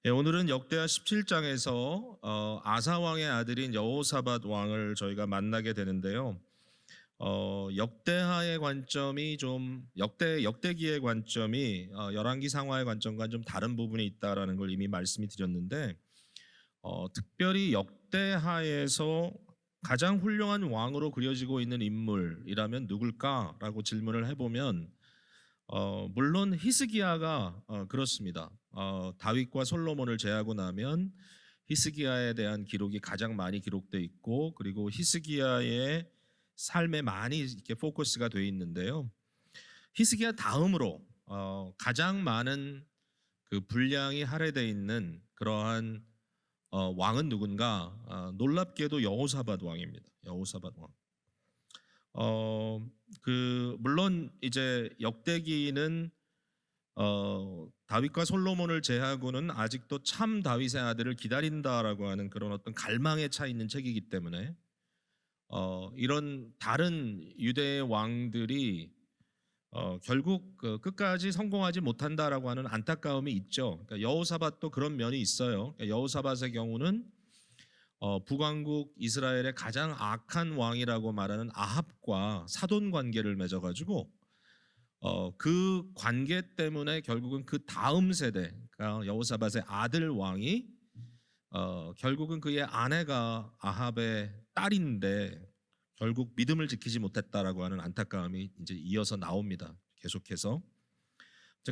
예, 오늘은 역대하 17장에서 아사 왕의 아들인 여호사밧 왕을 저희가 만나게 되는데요. 역대하의 관점이 좀 역대기의 관점이 열왕기 상하의 관점과 좀 다른 부분이 있다라는 걸 이미 말씀이 드렸는데, 특별히 역대하에서 가장 훌륭한 왕으로 그려지고 있는 인물이라면 누굴까라고 질문을 해보면, 물론 히스기야가 그렇습니다. 다윗과 솔로몬을 제하고 나면 히스기야에 대한 기록이 가장 많이 기록돼 있고, 그리고 히스기야의 삶에 많이 이렇게 포커스가 돼 있는데요. 히스기야 다음으로 가장 많은 그 분량이 할애돼 있는 그러한 왕은 누군가? 놀랍게도 여호사밧 왕입니다. 여호사밧 왕. 물론 이제 역대기는 다윗과 솔로몬을 제하고는 아직도 참 다윗의 아들을 기다린다라고 하는 그런 어떤 갈망에 차 있는 책이기 때문에 이런 다른 유대의 왕들이 결국 끝까지 성공하지 못한다라고 하는 안타까움이 있죠. 그러니까 여호사밧도 그런 면이 있어요. 그러니까 여호사밧의 경우는 북왕국 이스라엘의 가장 악한 왕이라고 말하는 아합과 사돈 관계를 맺어가지고 그 관계 때문에 결국은 그 다음 세대, 그러니까 여호사밧의 아들 왕이 결국은 그의 아내가 아합의 딸인데 결국 믿음을 지키지 못했다라고 하는 안타까움이 이제 이어서 나옵니다. 계속해서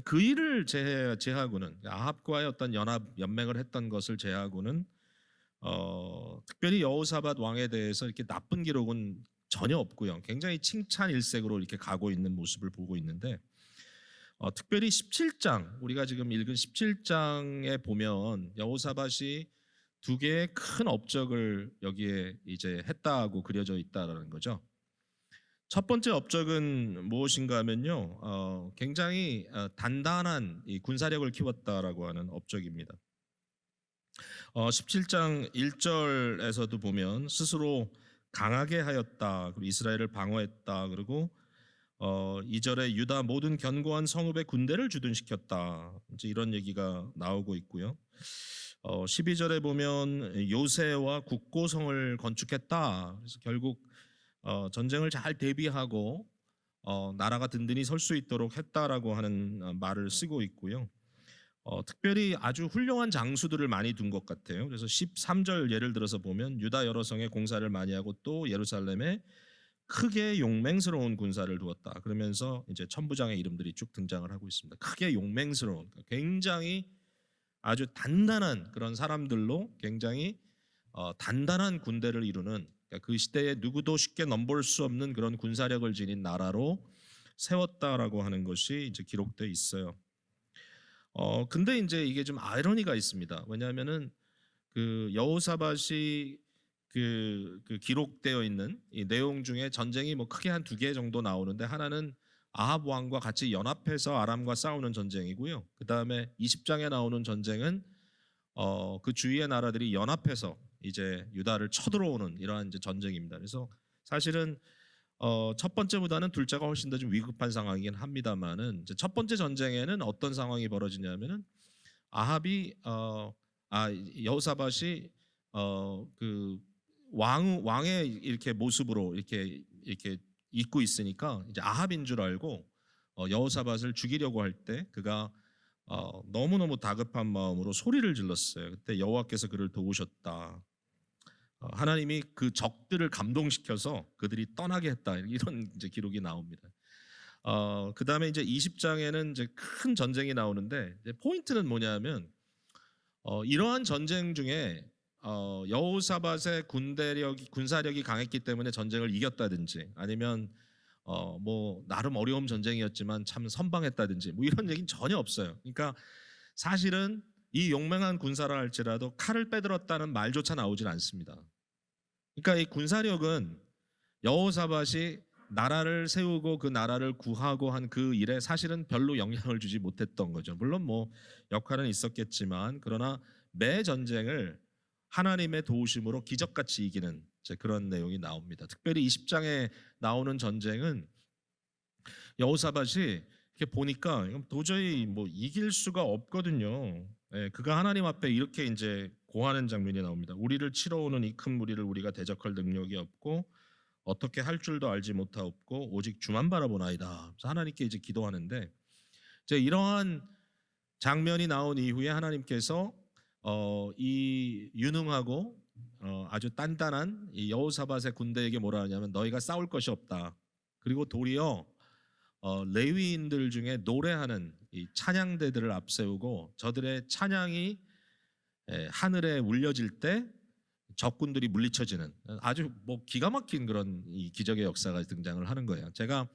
그 일을 제하고는, 아합과의 어떤 연맹을 했던 것을 제하고는 특별히 여호사밧 왕에 대해서 이렇게 나쁜 기록은 전혀 없고요. 굉장히 칭찬 일색으로 이렇게 가고 있는 모습을 보고 있는데, 특별히 17장, 우리가 지금 읽은 17장에 보면 여호사밧이 두 개의 큰 업적을 여기에 이제 했다고 그려져 있다라는 거죠. 첫 번째 업적은 무엇인가 하면요, 굉장히 단단한 이 군사력을 키웠다라고 하는 업적입니다. 17장 1절에서도 보면 스스로 강하게 하였다, 그리고 이스라엘을 방어했다, 그리고 2절에 유다 모든 견고한 성읍의 군대를 주둔시켰다, 이제 이런 얘기가 나오고 있고요. 12절에 보면 요새와 국고성을 건축했다. 그래서 결국 전쟁을 잘 대비하고 나라가 든든히 설 수 있도록 했다라고 하는 말을 쓰고 있고요. 특별히 아주 훌륭한 장수들을 많이 둔 것 같아요. 그래서 13절 예를 들어서 보면 유다 여러 성에 공사를 많이 하고 또 예루살렘에 크게 용맹스러운 군사를 두었다. 그러면서 이제 천부장의 이름들이 쭉 등장을 하고 있습니다. 크게 용맹스러운, 굉장히 아주 단단한 그런 사람들로 굉장히 단단한 군대를 이루는, 그러니까 그 시대에 누구도 쉽게 넘볼 수 없는 그런 군사력을 지닌 나라로 세웠다라고 하는 것이 이제 기록되어 있어요. 근데 이제 이게 좀 아이러니가 있습니다. 왜냐하면은 그 여호사밧이 그 기록되어 있는 이 내용 중에 전쟁이 뭐 크게 한 두 개 정도 나오는데, 하나는 아합 왕과 같이 연합해서 아람과 싸우는 전쟁이고요. 그 다음에 20장에 나오는 전쟁은 그 주위의 나라들이 연합해서 이제 유다를 쳐들어오는 이러한 이제 전쟁입니다. 그래서 사실은 첫 번째보다는 둘째가 훨씬 더 좀 위급한 상황이긴 합니다만은, 이제 첫 번째 전쟁에는 어떤 상황이 벌어지냐면은 아합이 여호사밧이 그 왕의 이렇게 모습으로 이렇게 입고 있으니까 이제 아합인 줄 알고 여호사밧을 죽이려고 할 때 그가 너무너무 다급한 마음으로 소리를 질렀어요. 그때 여호와께서 그를 도우셨다. 하나님이 그 적들을 감동시켜서 그들이 떠나게 했다, 이런 이제 기록이 나옵니다. 그 다음에 이제 20장에는 이제 큰 전쟁이 나오는데, 이제 포인트는 뭐냐면 이러한 전쟁 중에 여호사밧의 군사력이 강했기 때문에 전쟁을 이겼다든지, 아니면 뭐 나름 어려운 전쟁이었지만 참 선방했다든지, 뭐 이런 얘기는 전혀 없어요. 그러니까 사실은 이 용맹한 군사라 할지라도 칼을 빼들었다는 말조차 나오질 않습니다. 그러니까 이 군사력은 여호사밧이 나라를 세우고 그 나라를 구하고 한 그 일에 사실은 별로 영향을 주지 못했던 거죠. 물론 뭐 역할은 있었겠지만, 그러나 매 전쟁을 하나님의 도우심으로 기적같이 이기는 그런 내용이 나옵니다. 특별히 20장에 나오는 전쟁은 여호사밧이 이렇게 보니까 도저히 뭐 이길 수가 없거든요. 예, 그가 하나님 앞에 이렇게 이제 고하는 장면이 나옵니다. 우리를 치러 오는 이 큰 무리를 우리가 대적할 능력이 없고 어떻게 할 줄도 알지 못하옵고 오직 주만 바라보나이다. 그래서 하나님께 이제 기도하는데 이제 이러한 장면이 나온 이후에 하나님께서 이 유능하고 아주 단단한 이 여호사밧의 군대에게 뭐라 하냐면 너희가 싸울 것이 없다. 그리고 도리어 레위인들 중에 노래하는 이 찬양대들을 앞세우고 저들의 찬양이 하늘에 울려질 때 적군들이 물리쳐지는 아주 뭐 기가 막힌 그런 이 기적의 역사가 등장을 하는 거예요. 제가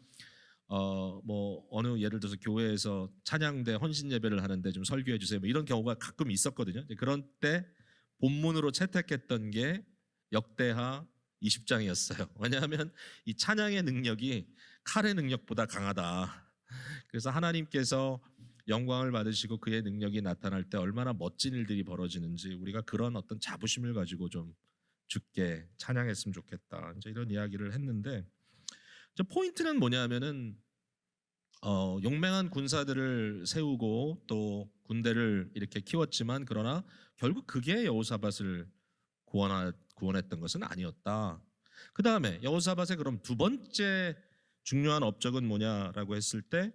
뭐 어느 예를 들어서 교회에서 찬양대 헌신 예배를 하는데 좀 설교해 주세요. 뭐 이런 경우가 가끔 있었거든요. 그런 때 본문으로 채택했던 게 역대하 20장이었어요. 왜냐하면 이 찬양의 능력이 칼의 능력보다 강하다. 그래서 하나님께서 영광을 받으시고 그의 능력이 나타날 때 얼마나 멋진 일들이 벌어지는지 우리가 그런 어떤 자부심을 가지고 좀 주께 찬양했으면 좋겠다. 이제 이런 이야기를 했는데 포인트는 뭐냐면은 용맹한 군사들을 세우고 또 군대를 이렇게 키웠지만 그러나 결국 그게 여호사밧을 구원했던 것은 아니었다. 그 다음에 여호사밧의 그럼 두 번째 중요한 업적은 뭐냐라고 했을 때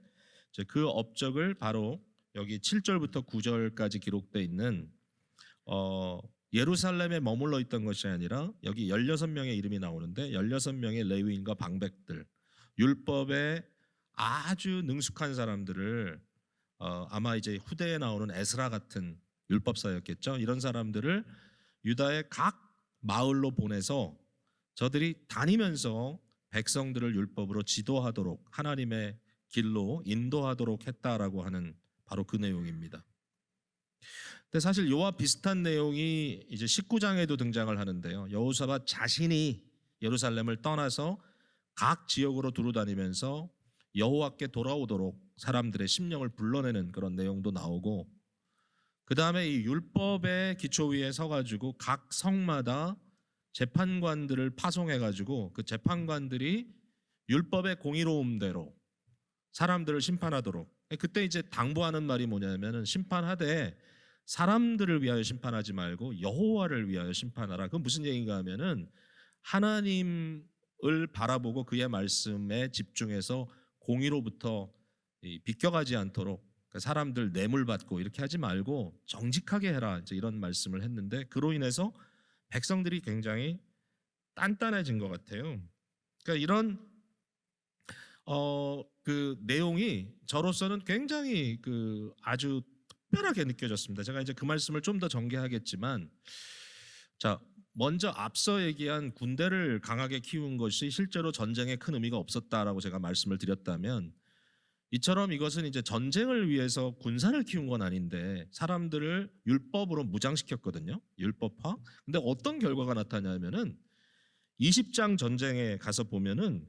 그 업적을 바로 여기 7절부터 9절까지 기록되어 있는 예루살렘에 머물러 있던 것이 아니라 여기 16명의 이름이 나오는데 16명의 레위인과 방백들 율법에 아주 능숙한 사람들을 아마 이제 후대에 나오는 에스라 같은 율법사였겠죠. 이런 사람들을 유다의 각 마을로 보내서 저들이 다니면서 백성들을 율법으로 지도하도록 하나님의 길로 인도하도록 했다라고 하는 바로 그 내용입니다. 근데 사실 이와 비슷한 내용이 이제 19장에도 등장을 하는데요. 여호사밧 자신이 예루살렘을 떠나서 각 지역으로 두루다니면서 여호와께 돌아오도록 사람들의 심령을 불러내는 그런 내용도 나오고 그 다음에 이 율법의 기초 위에 서가지고 각 성마다 재판관들을 파송해가지고 그 재판관들이 율법의 공의로움대로 사람들을 심판하도록 그때 이제 당부하는 말이 뭐냐면은 심판하되 사람들을 위하여 심판하지 말고 여호와를 위하여 심판하라. 그건 무슨 얘기인가 하면은 하나님을 바라보고 그의 말씀에 집중해서 공의로부터 비껴가지 않도록 사람들 뇌물 받고 이렇게 하지 말고 정직하게 해라. 이제 이런 말씀을 했는데 그로 인해서 백성들이 굉장히 단단해진 것 같아요. 그러니까 이런 그 내용이 저로서는 굉장히 그 아주 특별하게 느껴졌습니다. 제가 이제 그 말씀을 좀 더 전개하겠지만, 자 먼저 앞서 얘기한 군대를 강하게 키운 것이 실제로 전쟁에 큰 의미가 없었다라고 제가 말씀을 드렸다면, 이처럼 이것은 이제 전쟁을 위해서 군사를 키운 건 아닌데 사람들을 율법으로 무장시켰거든요. 율법화. 근데 어떤 결과가 나타나냐면은 20장 전쟁에 가서 보면은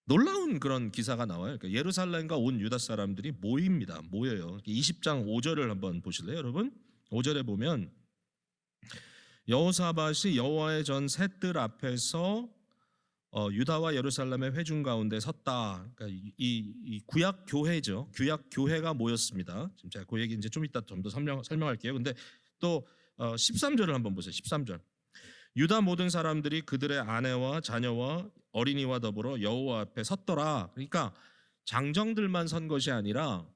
놀라운 그런 기사가 나와요. 그러니까 예루살렘과 온 유다 사람들이 모여요. 20장 5절을 한번 보실래요, 여러분? 5절에 보면 여호사밧이 여호와의 전 셋들 앞에서 유다와 예루살렘의 회중 가운데 섰다. 그러니까 이 구약 교회죠. 구약 교회가 모였습니다. 지금 제가 그 얘기 이제 좀 이따 좀 더 설명할게요. 근데 또 13절을 한번 보세요. 13절. 유다 모든 사람들이 그들의 아내와 자녀와 어린이와 더불어 여호와 앞에 섰더라. 그러니까 장정들만 선 것이 아니라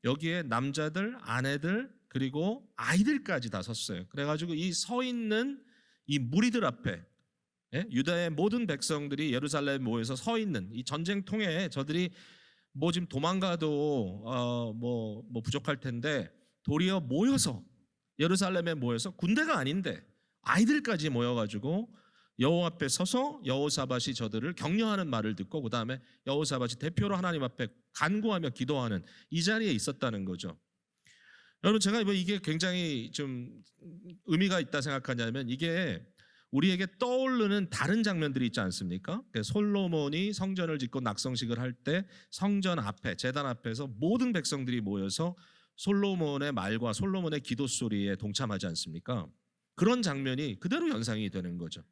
여기에 남자들, 아내들 그리고 아이들까지 다 섰어요. 그래가지고 이 서 있는 이 무리들 앞에 유다의 모든 백성들이 예루살렘에 모여서 서 있는 이 전쟁통에 저들이 뭐 지금 도망가도 뭐 부족할 텐데 도리어 모여서 예루살렘에 모여서 군대가 아닌데 아이들까지 모여가지고 여호와 앞에 서서 여호사밧이 저들을 격려하는 말을 듣고 그 다음에 여호사밧이 대표로 하나님 앞에 간구하며 기도하는 이 자리에 있었다는 거죠. 여러분 제가 이게 굉장히 좀 의미가 있다 생각하냐면 이게 우리에게 떠오르는 다른 장면들이 있지 않습니까? 솔로몬이 성전을 짓고 낙성식을 할 때 성전 앞에 제단 앞에서 모든 백성들이 모여서 솔로몬의 말과 솔로몬의 기도 소리에 동참하지 않습니까? 그런 장면이 그대로 연상이 되는 거죠.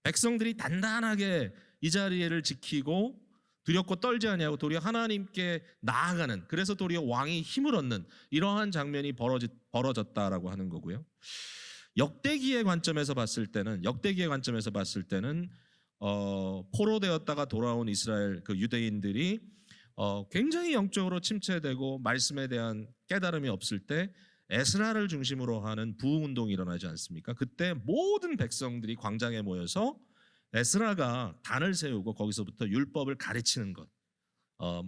백성들이 단단하게 이 자리를 지키고 두렵고 떨지 아니하고 도리어 하나님께 나아가는, 그래서 도리어 왕이 힘을 얻는 이러한 장면이 벌어졌다라고 하는 거고요. 역대기의 관점에서 봤을 때는 포로되었다가 돌아온 이스라엘 그 유대인들이 굉장히 영적으로 침체되고 말씀에 대한 깨달음이 없을 때 에스라를 중심으로 하는 부흥운동이 일어나지 않습니까? 그때 모든 백성들이 광장에 모여서 에스라가 단을 세우고 거기서부터 율법을 가르치는 것,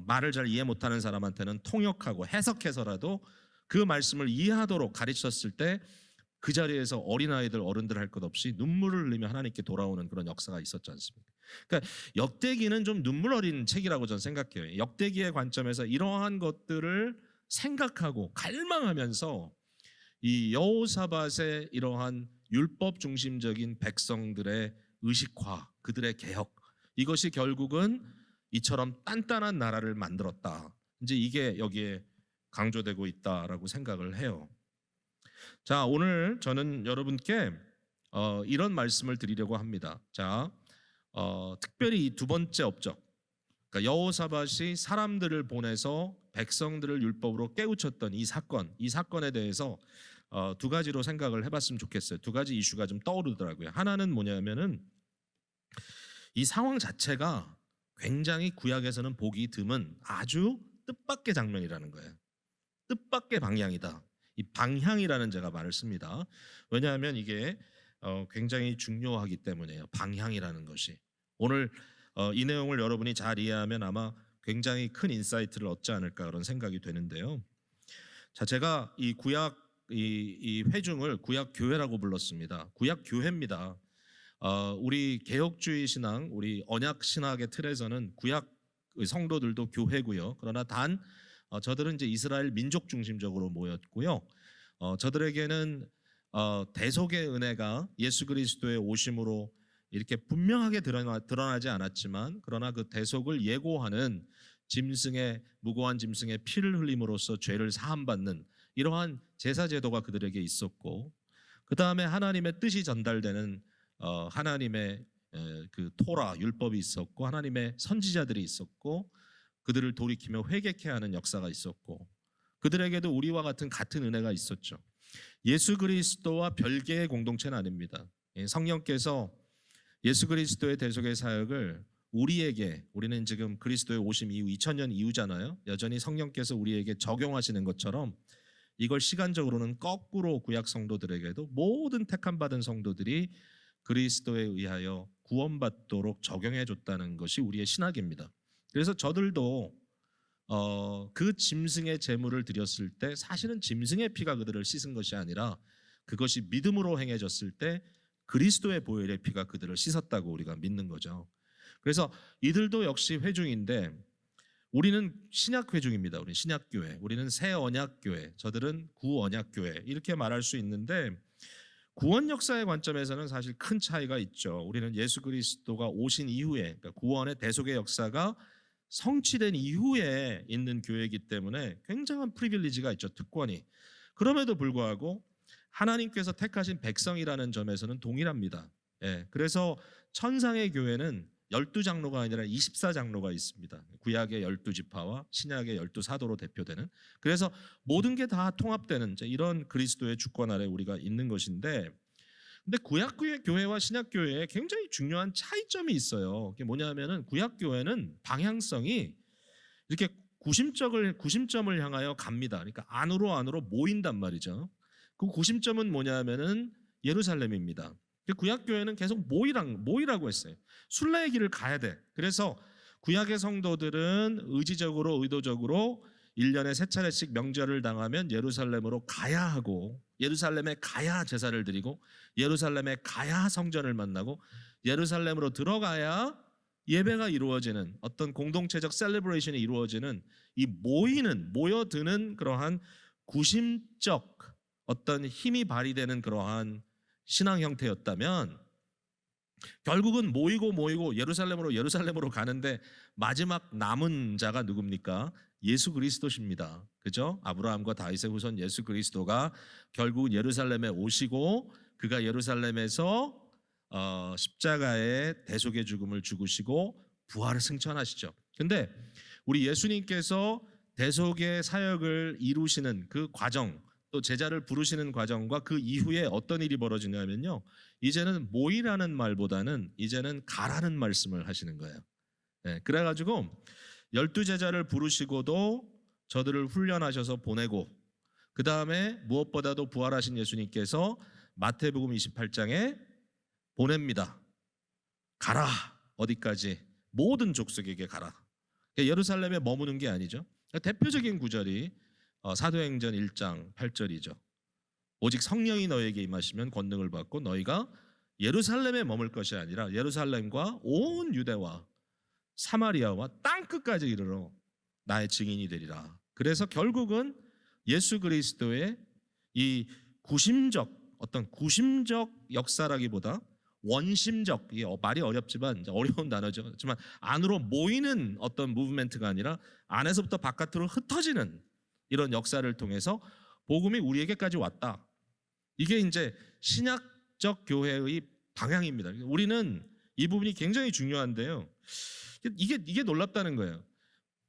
말을 잘 이해 못하는 사람한테는 통역하고 해석해서라도 그 말씀을 이해하도록 가르쳤을 때 그 자리에서 어린아이들 어른들 할 것 없이 눈물을 흘리며 하나님께 돌아오는 그런 역사가 있었지 않습니까? 그러니까 역대기는 좀 눈물 어린 책이라고 저는 생각해요. 역대기의 관점에서 이러한 것들을 생각하고 갈망하면서 이 여호사밧의 이러한 율법 중심적인 백성들의 의식화, 그들의 개혁, 이것이 결국은 이처럼 단단한 나라를 만들었다. 이제 이게 여기에 강조되고 있다라고 생각을 해요. 자, 오늘 저는 여러분께 이런 말씀을 드리려고 합니다. 자, 특별히 이 두 번째 업적, 그러니까 여호사밧이 사람들을 보내서 백성들을 율법으로 깨우쳤던 이 사건에 대해서 두 가지로 생각을 해봤으면 좋겠어요. 두 가지 이슈가 좀 떠오르더라고요. 하나는 뭐냐면은 이 상황 자체가 굉장히 구약에서는 보기 드문 아주 뜻밖의 장면이라는 거예요. 뜻밖의 방향이다. 이 방향이라는 제가 말을 씁니다. 왜냐하면 이게 굉장히 중요하기 때문에요. 방향이라는 것이. 오늘 이 내용을 여러분이 잘 이해하면 아마 굉장히 큰 인사이트를 얻지 않을까 그런 생각이 되는데요. 자, 제가 이 구약 이 회중을 구약 교회라고 불렀습니다. 구약 교회입니다. 우리 개혁주의 신앙, 우리 언약 신학의 틀에서는 구약 성도들도 교회고요. 그러나 저들은 이제 이스라엘 민족 중심적으로 모였고요. 저들에게는 대속의 은혜가 예수 그리스도의 오심으로 이렇게 분명하게 드러나지 않았지만, 그러나 그 대속을 예고하는 무고한 짐승의 피를 흘림으로써 죄를 사함받는 이러한 제사 제도가 그들에게 있었고, 그 다음에 하나님의 뜻이 전달되는 하나님의 그 토라 율법이 있었고, 하나님의 선지자들이 있었고, 그들을 돌이키며 회개케 하는 역사가 있었고, 그들에게도 우리와 같은 은혜가 있었죠. 예수 그리스도와 별개의 공동체는 아닙니다. 성령께서 예수 그리스도의 대속의 사역을 우리는 지금 그리스도의 오심 이후 2000년 이후잖아요. 여전히 성령께서 우리에게 적용하시는 것처럼 이걸 시간적으로는 거꾸로 구약 성도들에게도 모든 택함 받은 성도들이 그리스도에 의하여 구원받도록 적용해 줬다는 것이 우리의 신학입니다. 그래서 저들도 그 짐승의 제물을 드렸을 때 사실은 짐승의 피가 그들을 씻은 것이 아니라 그것이 믿음으로 행해졌을 때 그리스도의 보혈의 피가 그들을 씻었다고 우리가 믿는 거죠. 그래서 이들도 역시 회중인데 우리는 신약 회중입니다. 우리는 신약교회, 우리는 새 언약교회, 저들은 구언약교회 이렇게 말할 수 있는데, 구원 역사의 관점에서는 사실 큰 차이가 있죠. 우리는 예수 그리스도가 오신 이후에, 그러니까 구원의 대속의 역사가 성취된 이후에 있는 교회이기 때문에 굉장한 프리빌리지가 있죠. 특권이. 그럼에도 불구하고 하나님께서 택하신 백성이라는 점에서는 동일합니다. 그래서 천상의 교회는 12장로가 아니라 24장로가 있습니다. 구약의 12지파와 신약의 12사도로 대표되는, 그래서 모든 게 다 통합되는 이런 그리스도의 주권 아래 우리가 있는 것인데, 근데 구약교회와 신약교회에 굉장히 중요한 차이점이 있어요. 그게 뭐냐면은 구약교회는 방향성이 이렇게 구심점을 향하여 갑니다. 그러니까 안으로 모인단 말이죠. 그 구심점은 뭐냐면은 예루살렘입니다. 구약교회는 계속 모이라고 했어요. 순례의 길을 가야 돼. 그래서 구약의 성도들은 의도적으로 1년에 3차례씩 명절을 당하면 예루살렘으로 가야 하고, 예루살렘에 가야 제사를 드리고, 예루살렘에 가야 성전을 만나고, 예루살렘으로 들어가야 예배가 이루어지는 어떤 공동체적 셀레브레이션이 이루어지는 이 모여드는 그러한 구심적 어떤 힘이 발휘되는 그러한 신앙 형태였다면, 결국은 모이고 예루살렘으로 가는데 마지막 남은 자가 누굽니까? 예수 그리스도십니다. 그죠? 아브라함과 다윗의 후손 예수 그리스도가 결국 예루살렘에 오시고, 그가 예루살렘에서 십자가의 대속의 죽음을 죽으시고 부활을 승천하시죠. 근데 우리 예수님께서 대속의 사역을 이루시는 그 과정, 또 제자를 부르시는 과정과 그 이후에 어떤 일이 벌어지냐면요, 이제는 모이라는 말보다는 이제는 가라는 말씀을 하시는 거예요. 그래가지고 12제자를 부르시고도 저들을 훈련하셔서 보내고, 그 다음에 무엇보다도 부활하신 예수님께서 마태복음 28장에 보냅니다. 가라. 어디까지? 모든 족속에게 가라. 예루살렘에 머무는 게 아니죠. 대표적인 구절이 사도행전 1장 8절이죠. 오직 성령이 너에게 임하시면 권능을 받고 너희가 예루살렘에 머물 것이 아니라 예루살렘과 온 유대와 사마리아와 땅끝까지 이르러 나의 증인이 되리라. 그래서 결국은 예수 그리스도의 이 구심적 역사라기보다 원심적, 이게 말이 어렵지만 어려운 단어죠. 하지만 안으로 모이는 어떤 무브멘트가 아니라 안에서부터 바깥으로 흩어지는 이런 역사를 통해서 복음이 우리에게까지 왔다. 이게 이제 신약적 교회의 방향입니다. 우리는 이 부분이 굉장히 중요한데요. 이게 놀랍다는 거예요.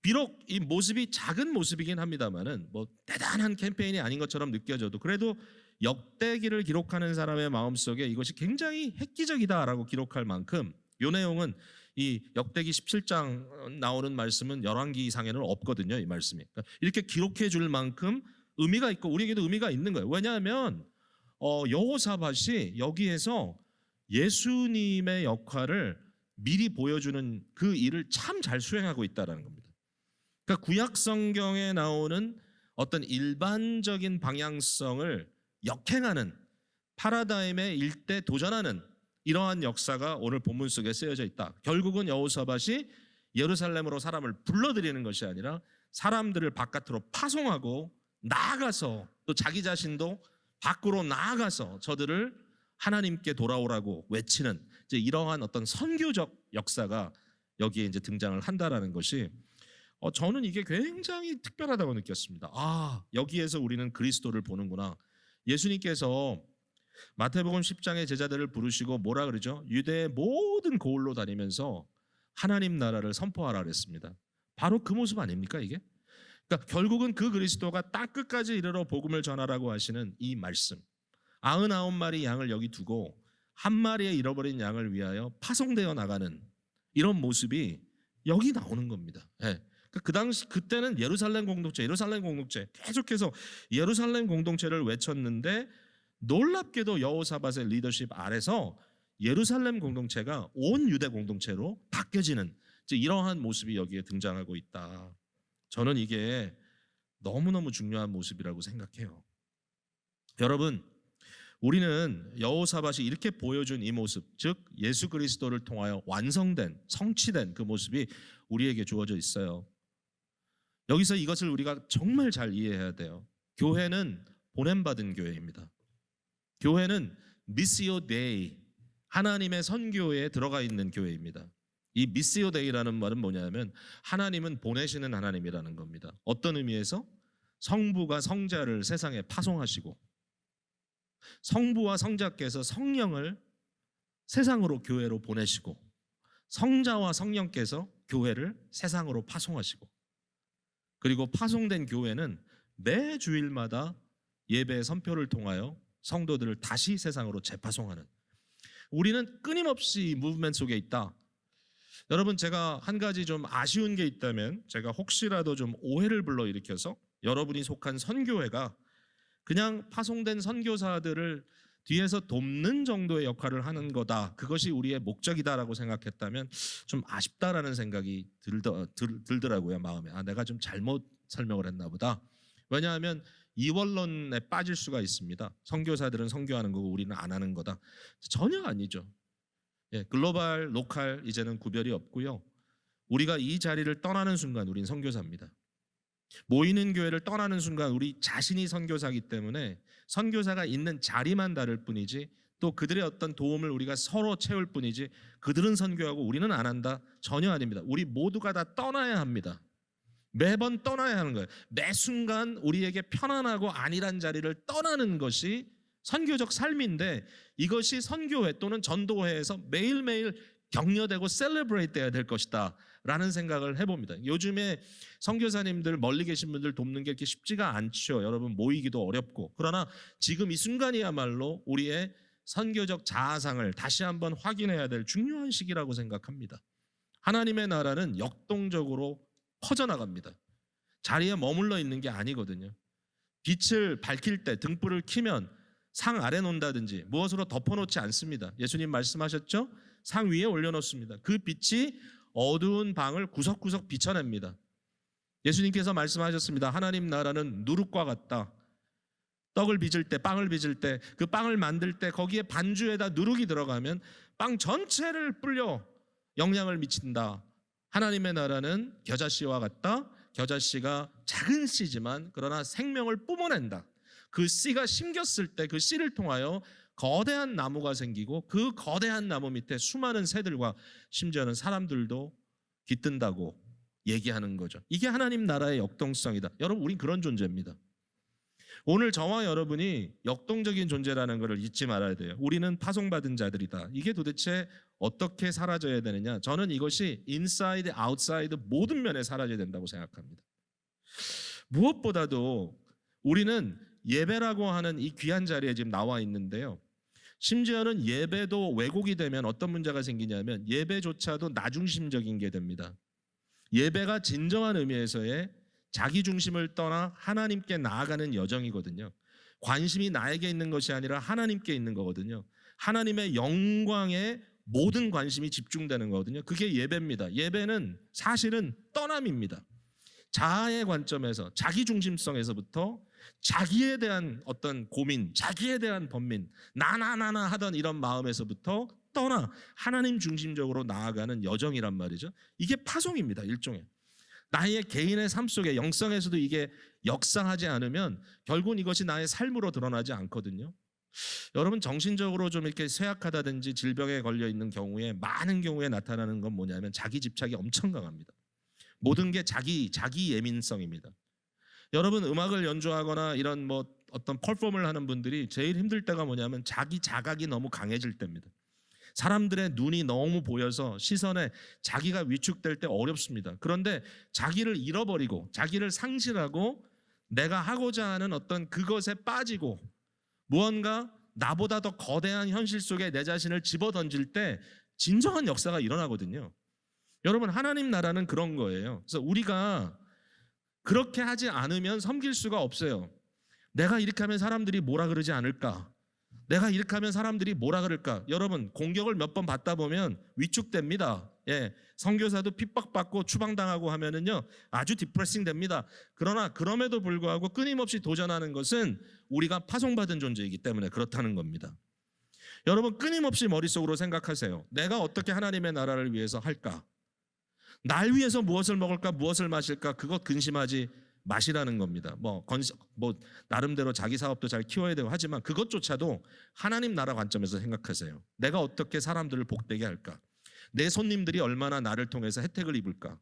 비록 이 모습이 작은 모습이긴 합니다만은 뭐 대단한 캠페인이 아닌 것처럼 느껴져도 그래도 역대기를 기록하는 사람의 마음속에 이것이 굉장히 획기적이다라고 기록할 만큼, 이 내용은 이 역대기 17장 나오는 말씀은 열왕기 이상에는 없거든요. 이 말씀이 이렇게 기록해 줄 만큼 의미가 있고 우리에게도 의미가 있는 거예요. 왜냐하면 여호사밧이 여기에서 예수님의 역할을 미리 보여주는 그 일을 참 잘 수행하고 있다는 겁니다. 그러니까 구약 성경에 나오는 어떤 일반적인 방향성을 역행하는, 파라다임의 일대 도전하는 이러한 역사가 오늘 본문 속에 쓰여져 있다. 결국은 여호사밧이 예루살렘으로 사람을 불러들이는 것이 아니라 사람들을 바깥으로 파송하고 나아가서, 또 자기 자신도 밖으로 나아가서 저들을 하나님께 돌아오라고 외치는 이제 이러한 어떤 선교적 역사가 여기에 이제 등장을 한다라는 것이 저는 이게 굉장히 특별하다고 느꼈습니다. 여기에서 우리는 그리스도를 보는구나. 예수님께서 마태복음 10장의 제자들을 부르시고 뭐라 그러죠? 유대의 모든 고을로 다니면서 하나님 나라를 선포하라 그랬습니다. 바로 그 모습 아닙니까 이게? 그러니까 결국은 그 그리스도가 땅끝까지 이르러 복음을 전하라고 하시는 이 말씀, 99마리 양을 여기 두고 한 마리의 잃어버린 양을 위하여 파송되어 나가는 이런 모습이 여기 나오는 겁니다. 그 당시 그때는 예루살렘 공동체 계속해서 예루살렘 공동체를 외쳤는데, 놀랍게도 여호사밧의 리더십 아래서 예루살렘 공동체가 온 유대 공동체로 바뀌어지는 이러한 모습이 여기에 등장하고 있다. 저는 이게 너무너무 중요한 모습이라고 생각해요. 여러분, 우리는 여호사밧이 이렇게 보여준 이 모습, 즉 예수 그리스도를 통하여 완성된, 성취된 그 모습이 우리에게 주어져 있어요. 여기서 이것을 우리가 정말 잘 이해해야 돼요. 교회는 보냄받은 교회입니다. 교회는 미시오 데이, 하나님의 선교에 들어가 있는 교회입니다. 이 미시오 데이라는 말은 뭐냐면 하나님은 보내시는 하나님이라는 겁니다. 어떤 의미에서? 성부가 성자를 세상에 파송하시고 성부와 성자께서 성령을 세상으로 교회로 보내시고 성자와 성령께서 교회를 세상으로 파송하시고, 그리고 파송된 교회는 매 주일마다 예배의 선표를 통하여 성도들을 다시 세상으로 재파송하는, 우리는 끊임없이 무브먼트 속에 있다. 여러분, 제가 한 가지 좀 아쉬운 게 있다면, 제가 혹시라도 좀 오해를 불러일으켜서 여러분이 속한 선교회가 그냥 파송된 선교사들을 뒤에서 돕는 정도의 역할을 하는 거다, 그것이 우리의 목적이다라고 생각했다면 좀 아쉽다라는 생각이 들더라고요. 마음에 내가 좀 잘못 설명을 했나 보다. 왜냐하면 이원론에 빠질 수가 있습니다. 선교사들은 선교하는 거고 우리는 안 하는 거다. 전혀 아니죠. 글로벌, 로컬 이제는 구별이 없고요. 우리가 이 자리를 떠나는 순간 우린 선교사입니다. 모이는 교회를 떠나는 순간 우리 자신이 선교사이기 때문에 선교사가 있는 자리만 다를 뿐이지, 또 그들의 어떤 도움을 우리가 서로 채울 뿐이지 그들은 선교하고 우리는 안 한다? 전혀 아닙니다. 우리 모두가 다 떠나야 합니다. 매번 떠나야 하는 거예요. 매 순간 우리에게 편안하고 안일한 자리를 떠나는 것이 선교적 삶인데, 이것이 선교회 또는 전도회에서 매일매일 격려되고 셀레브레이트 돼야 될 것이다 라는 생각을 해봅니다. 요즘에 선교사님들 멀리 계신 분들 돕는 게 이렇게 쉽지가 않죠. 여러분 모이기도 어렵고. 그러나 지금 이 순간이야말로 우리의 선교적 자아상을 다시 한번 확인해야 될 중요한 시기라고 생각합니다. 하나님의 나라는 역동적으로 퍼져나갑니다. 자리에 머물러 있는 게 아니거든요. 빛을 밝힐 때 등불을 켜면 상 아래 놓는다든지 무엇으로 덮어놓지 않습니다. 예수님 말씀하셨죠? 상 위에 올려놓습니다. 그 빛이 어두운 방을 구석구석 비춰냅니다. 예수님께서 말씀하셨습니다. 하나님 나라는 누룩과 같다. 떡을 빚을 때, 빵을 빚을 때, 그 빵을 만들 때 거기에 반주에다 누룩이 들어가면 빵 전체를 불려 영향을 미친다. 하나님의 나라는 겨자씨와 같다. 겨자씨가 작은 씨지만 그러나 생명을 뿜어낸다. 그 씨가 심겼을 때 그 씨를 통하여 거대한 나무가 생기고 그 거대한 나무 밑에 수많은 새들과 심지어는 사람들도 깃든다고 얘기하는 거죠. 이게 하나님 나라의 역동성이다. 여러분, 우린 그런 존재입니다. 오늘 저와 여러분이 역동적인 존재라는 것을 잊지 말아야 돼요. 우리는 파송받은 자들이다. 이게 도대체 어떻게 사라져야 되느냐? 저는 이것이 인사이드, 아웃사이드 모든 면에 사라져야 된다고 생각합니다. 무엇보다도 우리는 예배라고 하는 이 귀한 자리에 지금 나와 있는데요. 심지어는 예배도 왜곡이 되면 어떤 문제가 생기냐면 예배조차도 나중심적인 게 됩니다. 예배가 진정한 의미에서의 자기 중심을 떠나 하나님께 나아가는 여정이거든요. 관심이 나에게 있는 것이 아니라 하나님께 있는 거거든요. 하나님의 영광에 모든 관심이 집중되는 거거든요. 그게 예배입니다. 예배는 사실은 떠남입니다. 자아의 관점에서, 자기 중심성에서부터 자기에 대한 어떤 고민, 자기에 대한 번민, 나나나나 하던 이런 마음에서부터 떠나 하나님 중심적으로 나아가는 여정이란 말이죠. 이게 파송입니다. 일종의. 나의 개인의 삶 속에 영성에서도 이게 역사하지 않으면 결국은 이것이 나의 삶으로 드러나지 않거든요. 여러분, 정신적으로 좀 이렇게 쇠약하다든지 질병에 걸려 있는 경우에 많은 경우에 나타나는 건 뭐냐면 자기 집착이 엄청 강합니다. 모든 게 자기 예민성입니다. 여러분, 음악을 연주하거나 이런 뭐 어떤 퍼포먼을 하는 분들이 제일 힘들 때가 뭐냐면 자기 자각이 너무 강해질 때입니다. 사람들의 눈이 너무 보여서 시선에 자기가 위축될 때 어렵습니다. 그런데 자기를 잃어버리고 자기를 상실하고 내가 하고자 하는 어떤 그것에 빠지고 무언가 나보다 더 거대한 현실 속에 내 자신을 집어던질 때 진정한 역사가 일어나거든요. 여러분, 하나님 나라는 그런 거예요. 그래서 우리가 그렇게 하지 않으면 섬길 수가 없어요. 내가 이렇게 하면 사람들이 뭐라 그러지 않을까? 내가 이렇게 하면 사람들이 뭐라 그럴까? 여러분, 공격을 몇 번 받다 보면 위축됩니다. 예, 선교사도 핍박받고 추방당하고 하면은요 아주 디프레싱 됩니다. 그러나 그럼에도 불구하고 끊임없이 도전하는 것은 우리가 파송받은 존재이기 때문에 그렇다는 겁니다. 여러분, 끊임없이 머릿속으로 생각하세요. 내가 어떻게 하나님의 나라를 위해서 할까? 날 위해서 무엇을 먹을까, 무엇을 마실까? 그것 근심하지 마시라는 겁니다. 뭐 나름대로 자기 사업도 잘 키워야 되고 하지만 그것조차도 하나님 나라 관점에서 생각하세요. 내가 어떻게 사람들을 복되게 할까? 내 손님들이 얼마나 나를 통해서 혜택을 입을까?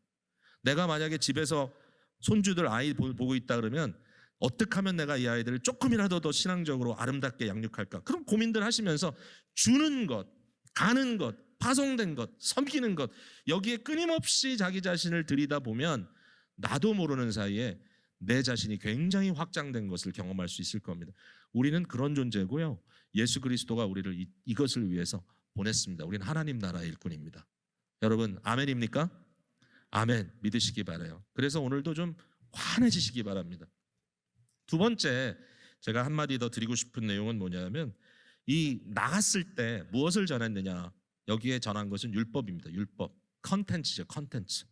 내가 만약에 집에서 손주들 아이 보고 있다 그러면 어떻게 하면 내가 이 아이들을 조금이라도 더 신앙적으로 아름답게 양육할까? 그런 고민들 하시면서 주는 것, 가는 것, 파송된 것, 섬기는 것, 여기에 끊임없이 자기 자신을 들이다 보면 나도 모르는 사이에 내 자신이 굉장히 확장된 것을 경험할 수 있을 겁니다. 우리는 그런 존재고요. 예수 그리스도가 우리를 이것을 위해서 보냈습니다. 우리는 하나님 나라의 일꾼입니다. 여러분, 아멘입니까? 아멘 믿으시기 바라요. 그래서 오늘도 좀 환해지시기 바랍니다. 두 번째, 제가 한마디 더 드리고 싶은 내용은 뭐냐면 이 나갔을 때 무엇을 전했느냐, 여기에 전한 것은 율법입니다. 율법, 컨텐츠죠. 컨텐츠.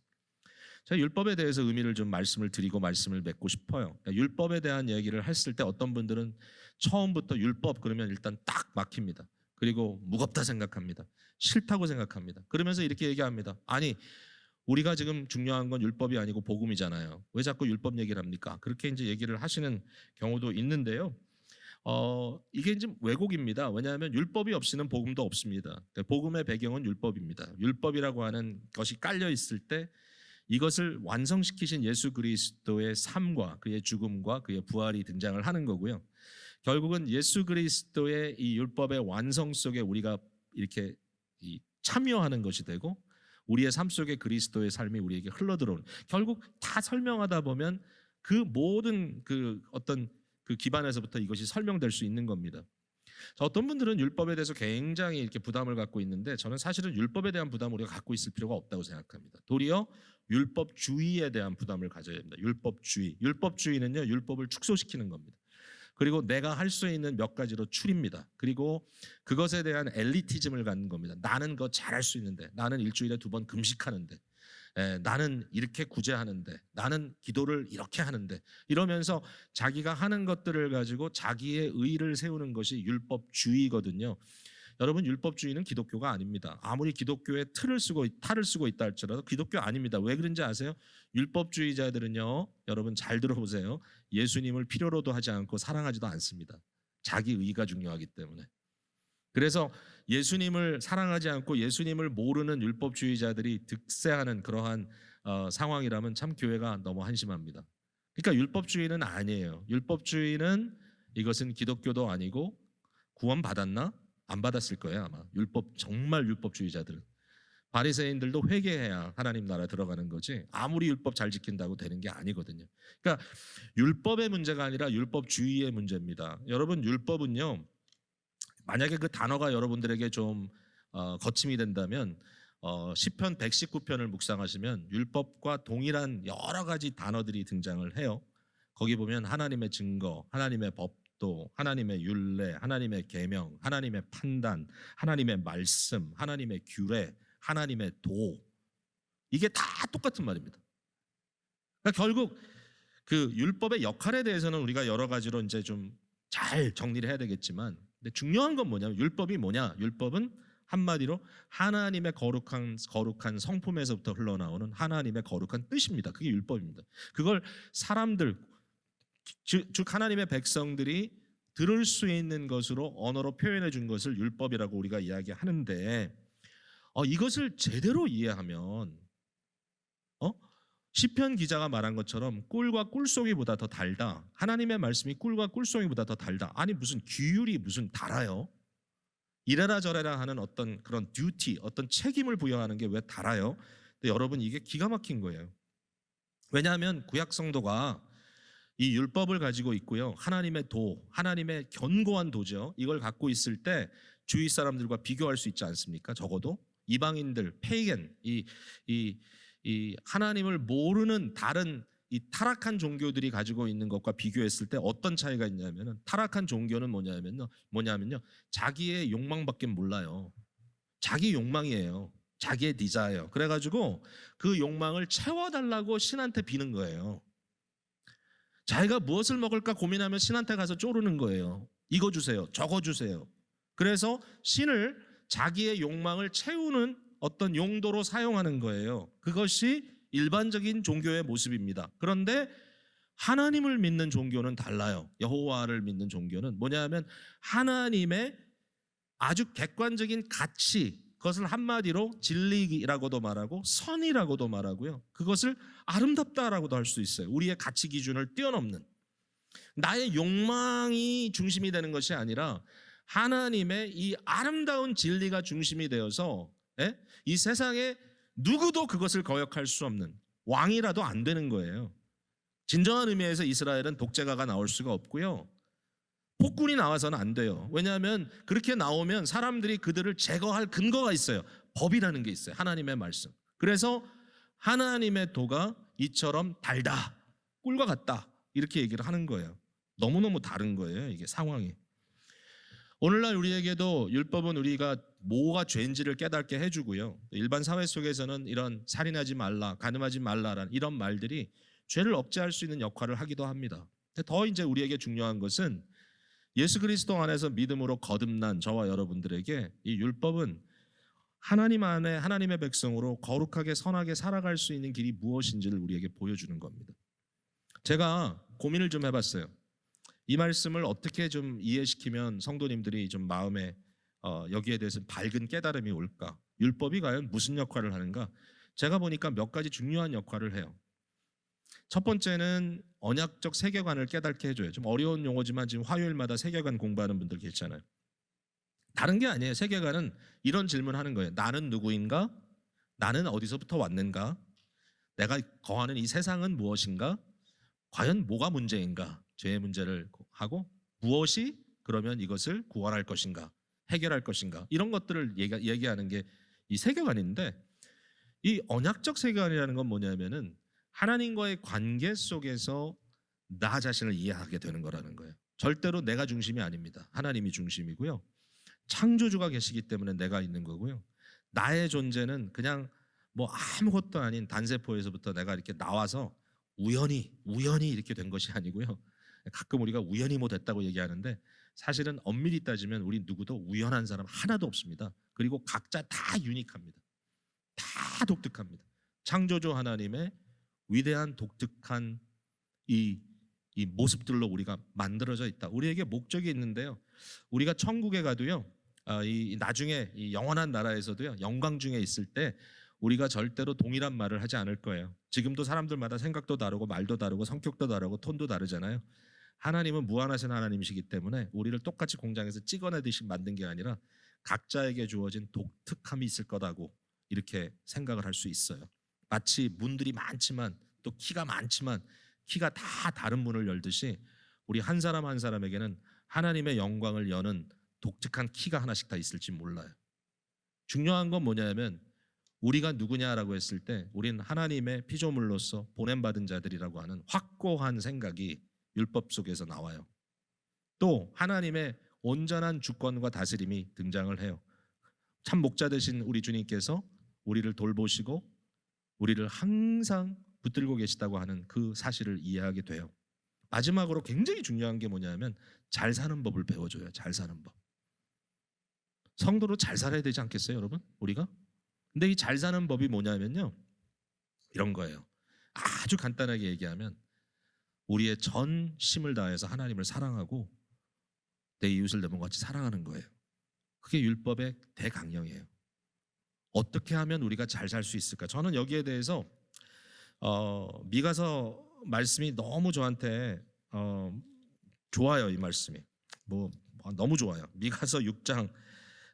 제가 율법에 대해서 의미를 좀 말씀을 드리고 말씀을 맺고 싶어요. 그러니까 율법에 대한 얘기를 했을 때 어떤 분들은 처음부터 율법 그러면 일단 딱 막힙니다. 그리고 무겁다 생각합니다. 싫다고 생각합니다. 그러면서 이렇게 얘기합니다. 아니, 우리가 지금 중요한 건 율법이 아니고 복음이잖아요. 왜 자꾸 율법 얘기를 합니까? 그렇게 이제 얘기를 하시는 경우도 있는데요. 이게 이제 왜곡입니다. 왜냐하면 율법이 없이는 복음도 없습니다. 복음의 배경은 율법입니다. 율법이라고 하는 것이 깔려 있을 때 이것을 완성시키신 예수 그리스도의 삶과 그의 죽음과 그의 부활이 등장을 하는 거고요. 결국은 예수 그리스도의 이 율법의 완성 속에 우리가 이렇게 참여하는 것이 되고 우리의 삶 속에 그리스도의 삶이 우리에게 흘러들어오는, 결국 다 설명하다 보면 그 모든 그 어떤 그 기반에서부터 이것이 설명될 수 있는 겁니다. 어떤 분들은 율법에 대해서 굉장히 이렇게 부담을 갖고 있는데, 저는 사실은 율법에 대한 부담을 우리가 갖고 있을 필요가 없다고 생각합니다. 도리어 율법주의에 대한 부담을 가져야 됩니다. 율법주의는요, 율법을 축소시키는 겁니다. 그리고 내가 할 수 있는 몇 가지로 추립니다. 그리고 그것에 대한 엘리티즘을 갖는 겁니다. 나는 그거 잘할 수 있는데, 나는 일주일에 2번 금식하는데, 나는 이렇게 구제하는데, 나는 기도를 이렇게 하는데, 이러면서 자기가 하는 것들을 가지고 자기의 의의를 세우는 것이 율법주의거든요. 여러분, 율법주의는 기독교가 아닙니다. 아무리 기독교의 탈을 쓰고 있다 할지라도 기독교 아닙니다. 왜 그런지 아세요? 율법주의자들은요, 여러분 잘 들어보세요. 예수님을 필요로도 하지 않고 사랑하지도 않습니다. 자기 의의가 중요하기 때문에. 그래서 예수님을 사랑하지 않고 예수님을 모르는 율법주의자들이 득세하는 그러한 상황이라면 참 교회가 너무 한심합니다. 그러니까 율법주의는 아니에요. 율법주의는, 이것은 기독교도 아니고, 구원 받았나? 안 받았을 거예요 아마. 정말 율법주의자들은. 바리새인들도 회개해야 하나님 나라 들어가는 거지, 아무리 율법 잘 지킨다고 되는 게 아니거든요. 그러니까 율법의 문제가 아니라 율법주의의 문제입니다. 여러분, 율법은요, 만약에 그 단어가 여러분들에게 좀 거침이 된다면, 시편 119편을 묵상하시면 율법과 동일한 여러 가지 단어들이 등장을 해요. 거기 보면 하나님의 증거, 하나님의 법도, 하나님의 율례, 하나님의 계명, 하나님의 판단, 하나님의 말씀, 하나님의 규례, 하나님의 도, 이게 다 똑같은 말입니다. 그러니까 결국 그 율법의 역할에 대해서는 우리가 여러 가지로 이제 좀 잘 정리를 해야 되겠지만, 근데 중요한 건 뭐냐면, 율법이 뭐냐? 율법은 한마디로 하나님의 거룩한 성품에서부터 흘러나오는 하나님의 거룩한 뜻입니다. 그게 율법입니다. 그걸 사람들, 즉 하나님의 백성들이 들을 수 있는 것으로 언어로 표현해 준 것을 율법이라고 우리가 이야기하는데, 이것을 제대로 이해하면 시편 기자가 말한 것처럼 꿀과 꿀송이보다 더 달다. 하나님의 말씀이 꿀과 꿀송이보다 더 달다. 아니, 무슨 규율이 무슨 달아요? 이래라 저래라 하는 어떤 그런 듀티, 어떤 책임을 부여하는 게 왜 달아요? 근데 여러분, 이게 기가 막힌 거예요. 왜냐하면 구약 성도가 이 율법을 가지고 있고요, 하나님의 도, 하나님의 견고한 도죠, 이걸 갖고 있을 때 주위 사람들과 비교할 수 있지 않습니까? 적어도 이방인들, 페이겐, 이 하나님을 모르는 다른 이 타락한 종교들이 가지고 있는 것과 비교했을 때 어떤 차이가 있냐면은, 타락한 종교는 뭐냐면요, 자기의 욕망밖에 몰라요. 자기 욕망이에요. 자기의 디자이어. 그래가지고 그 욕망을 채워달라고 신한테 비는 거예요. 자기가 무엇을 먹을까 고민하면 신한테 가서 쪼르는 거예요. 이거 주세요, 저거 주세요. 그래서 신을 자기의 욕망을 채우는 어떤 용도로 사용하는 거예요. 그것이 일반적인 종교의 모습입니다. 그런데 하나님을 믿는 종교는 달라요. 여호와를 믿는 종교는 뭐냐면, 하나님의 아주 객관적인 가치, 그것을 한마디로 진리라고도 말하고 선이라고도 말하고요, 그것을 아름답다라고도 할 수 있어요. 우리의 가치 기준을 뛰어넘는, 나의 욕망이 중심이 되는 것이 아니라 하나님의 이 아름다운 진리가 중심이 되어서, 이 세상에 누구도 그것을 거역할 수 없는, 왕이라도 안 되는 거예요. 진정한 의미에서 이스라엘은 독재가가 나올 수가 없고요, 폭군이 나와서는 안 돼요. 왜냐하면 그렇게 나오면 사람들이 그들을 제거할 근거가 있어요. 법이라는 게 있어요. 하나님의 말씀. 그래서 하나님의 도가 이처럼 달다, 꿀과 같다, 이렇게 얘기를 하는 거예요. 너무너무 다른 거예요, 이게 상황이. 오늘날 우리에게도 율법은 우리가 뭐가 죄인지를 깨닫게 해주고요, 일반 사회 속에서는 이런 살인하지 말라, 간음하지 말라라는 이런 말들이 죄를 억제할 수 있는 역할을 하기도 합니다. 더 이제 우리에게 중요한 것은, 예수 그리스도 안에서 믿음으로 거듭난 저와 여러분들에게 이 율법은 하나님 안에 하나님의 백성으로 거룩하게 선하게 살아갈 수 있는 길이 무엇인지를 우리에게 보여주는 겁니다. 제가 고민을 좀 해봤어요. 이 말씀을 어떻게 좀 이해시키면 성도님들이 좀 마음에 여기에 대해서 밝은 깨달음이 올까? 율법이 과연 무슨 역할을 하는가? 제가 보니까 몇 가지 중요한 역할을 해요. 첫 번째는 언약적 세계관을 깨닫게 해줘요. 좀 어려운 용어지만 지금 화요일마다 세계관 공부하는 분들 계시잖아요. 다른 게 아니에요. 세계관은 이런 질문하는 거예요. 나는 누구인가? 나는 어디서부터 왔는가? 내가 거하는 이 세상은 무엇인가? 과연 뭐가 문제인가? 죄의 문제를 하고 무엇이 그러면 이것을 구원할 것인가? 해결할 것인가? 이런 것들을 얘기하는 게 이 세계관인데, 이 언약적 세계관이라는 건 뭐냐면은 하나님과의 관계 속에서 나 자신을 이해하게 되는 거라는 거예요. 절대로 내가 중심이 아닙니다. 하나님이 중심이고요. 창조주가 계시기 때문에 내가 있는 거고요. 나의 존재는 그냥 뭐 아무것도 아닌 단세포에서부터 내가 이렇게 나와서 우연히 이렇게 된 것이 아니고요. 가끔 우리가 우연히 뭐 됐다고 얘기하는데 사실은 엄밀히 따지면 우리 누구도 우연한 사람 하나도 없습니다. 그리고 각자 다 유니크합니다. 다 독특합니다. 창조주 하나님의 위대한 독특한 이 모습들로 우리가 만들어져 있다. 우리에게 목적이 있는데요. 우리가 천국에 가도요. 나중에 이 영원한 나라에서도요. 영광 중에 있을 때 우리가 절대로 동일한 말을 하지 않을 거예요. 지금도 사람들마다 생각도 다르고 말도 다르고 성격도 다르고 톤도 다르잖아요. 하나님은 무한하신 하나님이시기 때문에 우리를 똑같이 공장에서 찍어내듯이 만든 게 아니라 각자에게 주어진 독특함이 있을 거다고 이렇게 생각을 할 수 있어요. 마치 문들이 많지만 또 키가 많지만 키가 다 다른 문을 열듯이 우리 한 사람 한 사람에게는 하나님의 영광을 여는 독특한 키가 하나씩 다 있을지 몰라요. 중요한 건 뭐냐면 우리가 누구냐라고 했을 때 우린 하나님의 피조물로서 보냄받은 자들이라고 하는 확고한 생각이 율법 속에서 나와요. 또 하나님의 온전한 주권과 다스림이 등장을 해요. 참 목자 되신 우리 주님께서 우리를 돌보시고 우리를 항상 붙들고 계시다고 하는 그 사실을 이해하게 돼요. 마지막으로 굉장히 중요한 게 뭐냐면 잘 사는 법을 배워줘요. 잘 사는 법. 성도로 잘 살아야 되지 않겠어요, 여러분? 우리가? 근데 이 잘 사는 법이 뭐냐면요. 이런 거예요. 아주 간단하게 얘기하면 우리의 전 힘을 다해서 하나님을 사랑하고 내 이웃을 내 몸같이 사랑하는 거예요. 그게 율법의 대강령이에요. 어떻게 하면 우리가 잘 살 수 있을까? 저는 여기에 대해서 미가서 말씀이 너무 저한테 좋아요. 이 말씀이 너무 좋아요. 미가서 6장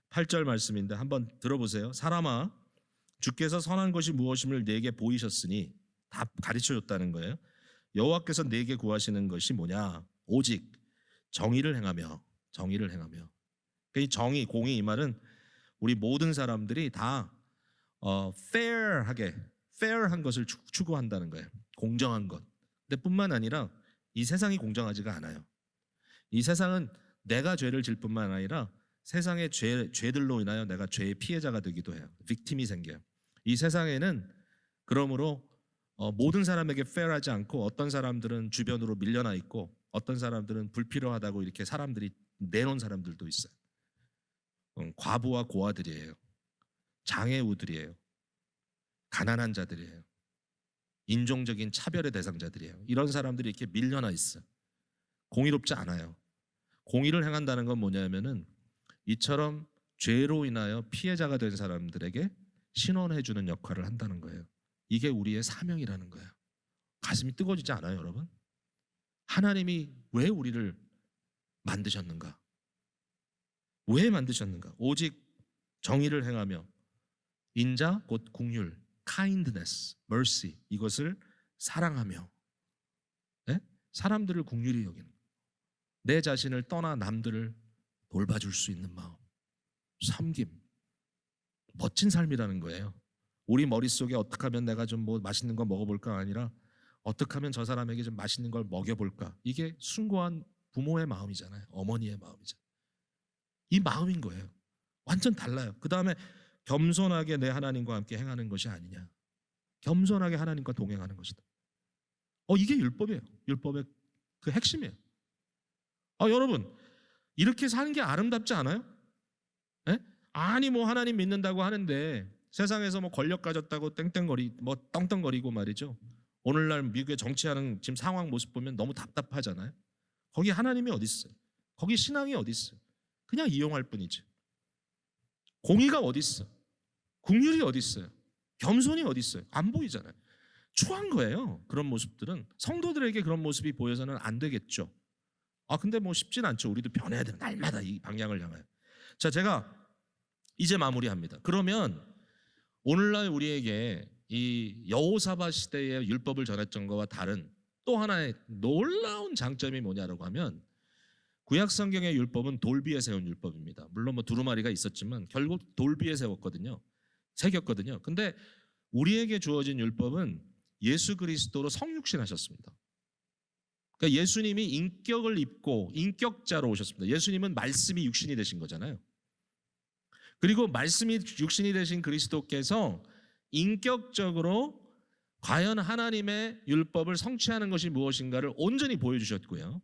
8절 말씀인데 한번 들어보세요. 사람아, 주께서 선한 것이 무엇임을 내게 보이셨으니 다 가르쳐줬다는 거예요. 여호와께서 내게 구하시는 것이 뭐냐? 오직 정의를 행하며. 그러니까 이 정의, 공의 이 말은 우리 모든 사람들이 다 fair한 것을 추구한다는 거예요. 공정한 것. 근데 뿐만 아니라 이 세상이 공정하지가 않아요. 이 세상은 내가 죄를 질 뿐만 아니라 세상의 죄들로 인하여 내가 죄의 피해자가 되기도 해요. 빅팀이 생겨요. 이 세상에는 그러므로 모든 사람에게 fair하지 않고 어떤 사람들은 주변으로 밀려나 있고 어떤 사람들은 불필요하다고 이렇게 사람들이 내놓은 사람들도 있어요. 과부와 고아들이에요. 장애우들이에요. 가난한 자들이에요. 인종적인 차별의 대상자들이에요. 이런 사람들이 이렇게 밀려나 있어요. 공의롭지 않아요. 공의를 행한다는 건 뭐냐면은 이처럼 죄로 인하여 피해자가 된 사람들에게 신원해주는 역할을 한다는 거예요. 이게 우리의 사명이라는 거예요. 가슴이 뜨거워지지 않아요, 여러분? 하나님이 왜 우리를 만드셨는가? 왜 만드셨는가? 오직 정의를 행하며 인자 곧 긍휼, kindness, mercy 이것을 사랑하며 사람들을 긍휼히 여기는 내 자신을 떠나 남들을 돌봐줄 수 있는 마음, 섬김, 멋진 삶이라는 거예요. 우리 머릿속에 어떻게 하면 내가 좀 뭐 맛있는 거 먹어볼까 아니라 어떻게 하면 저 사람에게 좀 맛있는 걸 먹여볼까. 이게 숭고한 부모의 마음이잖아요. 어머니의 마음이잖아요. 이 마음인 거예요. 완전 달라요. 그 다음에 겸손하게 내 하나님과 함께 행하는 것이 아니냐. 겸손하게 하나님과 동행하는 것이다. 이게 율법이에요. 율법의 그 핵심이에요. 여러분 이렇게 사는 게 아름답지 않아요? 에? 아니 뭐 하나님 믿는다고 하는데 세상에서 뭐 권력 가졌다고 떵떵거리고 말이죠. 오늘날 미국의 정치하는 지금 상황 모습 보면 너무 답답하잖아요. 거기 하나님이 어디 있어요? 거기 신앙이 어디 있어요? 그냥 이용할 뿐이지. 공의가 어디 있어? 긍휼이 어디 있어요? 겸손이 어디 있어요? 안 보이잖아요. 추한 거예요. 그런 모습들은 성도들에게 그런 모습이 보여서는 안 되겠죠. 근데 뭐 쉽진 않죠. 우리도 변해야 되는 날마다 이 방향을 향하여. 자, 제가 이제 마무리합니다. 그러면 오늘날 우리에게 이 여호사밧 시대의 율법을 전했던 것과 다른 또 하나의 놀라운 장점이 뭐냐라고 하면 구약 성경의 율법은 돌 위에 세운 율법입니다. 물론 뭐 두루마리가 있었지만 결국 돌 위에 세웠거든요. 새겼거든요. 근데 우리에게 주어진 율법은 예수 그리스도로 성육신하셨습니다. 그러니까 예수님이 인격을 입고 인격자로 오셨습니다. 예수님은 말씀이 육신이 되신 거잖아요. 그리고 말씀이 육신이 되신 그리스도께서 인격적으로 과연 하나님의 율법을 성취하는 것이 무엇인가를 온전히 보여주셨고요.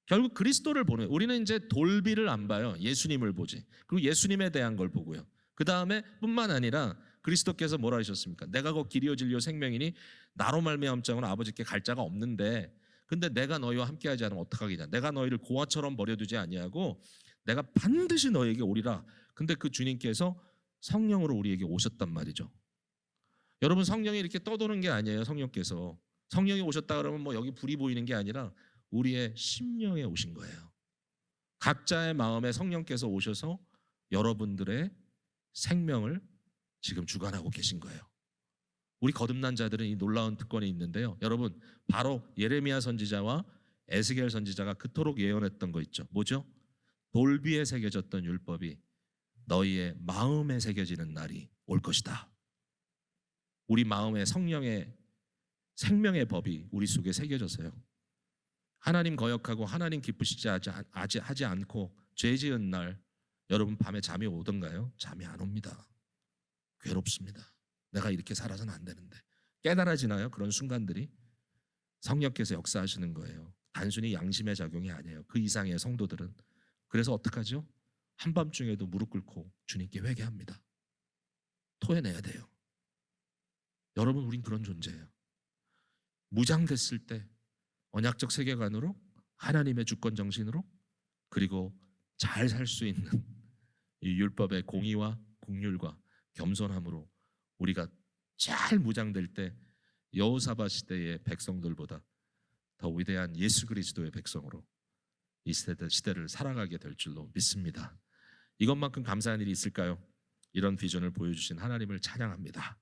결국 그리스도를 보는, 우리는 이제 돌비를 안 봐요. 예수님을 보지. 그리고 예수님에 대한 걸 보고요. 그 다음에 뿐만 아니라 그리스도께서 뭐라 하셨습니까? 내가 곧 길이요 진리요 생명이니 나로 말미암자고는 아버지께 갈 자가 없는데, 근데 내가 너희와 함께하지 않으면 어떡하겠냐? 내가 너희를 고아처럼 버려두지 아니하고 내가 반드시 너희에게 오리라. 근데 그 주님께서 성령으로 우리에게 오셨단 말이죠. 여러분, 성령이 이렇게 떠도는 게 아니에요. 성령이 오셨다 그러면 뭐 여기 불이 보이는 게 아니라 우리의 심령에 오신 거예요. 각자의 마음에 성령께서 오셔서 여러분들의 생명을 지금 주관하고 계신 거예요. 우리 거듭난 자들은 이 놀라운 특권이 있는데요. 여러분, 바로 예레미야 선지자와 에스겔 선지자가 그토록 예언했던 거 있죠. 뭐죠? 돌 위에 새겨졌던 율법이 너희의 마음에 새겨지는 날이 올 것이다. 우리 마음에 성령의 생명의 법이 우리 속에 새겨져서요. 하나님 거역하고 하나님 기쁘시지 하지 않고 죄 지은 날 여러분 밤에 잠이 오던가요? 잠이 안 옵니다. 괴롭습니다. 내가 이렇게 살아서는 안 되는데. 깨달아지나요? 그런 순간들이. 성령께서 역사하시는 거예요. 단순히 양심의 작용이 아니에요. 그 이상의 성도들은. 그래서 어떡하죠? 한밤중에도 무릎 꿇고 주님께 회개합니다. 토해내야 돼요. 여러분, 우린 그런 존재예요. 무장됐을 때 언약적 세계관으로, 하나님의 주권 정신으로, 그리고 잘 살 수 있는 이 율법의 공의와 긍휼과 겸손함으로 우리가 잘 무장될 때 여호사밧 시대의 백성들보다 더 위대한 예수 그리스도의 백성으로 이 시대를 살아가게 될 줄로 믿습니다. 이것만큼 감사한 일이 있을까요? 이런 비전을 보여주신 하나님을 찬양합니다.